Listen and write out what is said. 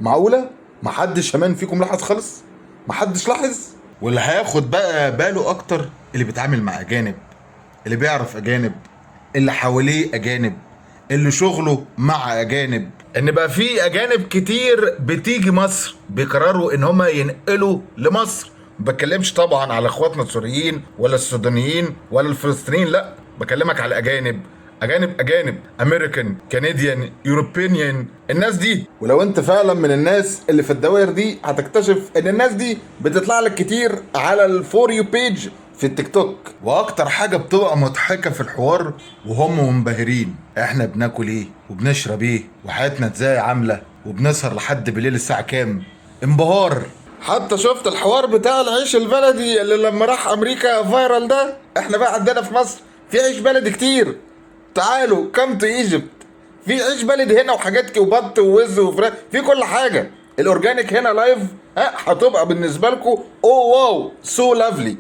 معقولة؟ محدش كمان فيكم لاحظ خالص؟ محدش لاحظ؟ واللي هياخد بقى باله اكتر اللي بيتعامل مع اجانب، اللي بيعرف اجانب، اللي حواليه اجانب، اللي شغله مع اجانب، ان بقى في اجانب كتير بتيجي مصر بيقرروا ان هم ينقلوا لمصر. ما بتكلمش طبعا على اخواتنا السوريين ولا السودانيين ولا الفلسطينيين، لا بكلمك على اجانب، اجانب امريكان كنديان يوروبينيان، الناس دي. ولو انت فعلا من الناس اللي في الدوائر دي هتكتشف ان الناس دي بتطلع لك كتير على الفور يو بيج في التيك توك. واكتر حاجه بتبقى مضحكه في الحوار وهم منبهرين احنا بناكل ايه وبنشرب ايه وحياتنا ازاي عامله وبنسهر لحد بالليل الساعه كام. انبهار. حتى شفت الحوار بتاع العيش البلدي اللي لما راح امريكا فايرال ده؟ احنا بقى عندنا في مصر في عيش بلدي كتير. تعالوا كم تو ايجيبت، في عيش بلدي هنا وحاجات وبط ووز وفراخ، في كل حاجه. الاورجانيك هنا لايف، ها هتبقى بالنسبه لكم اوه واو سو لافلي.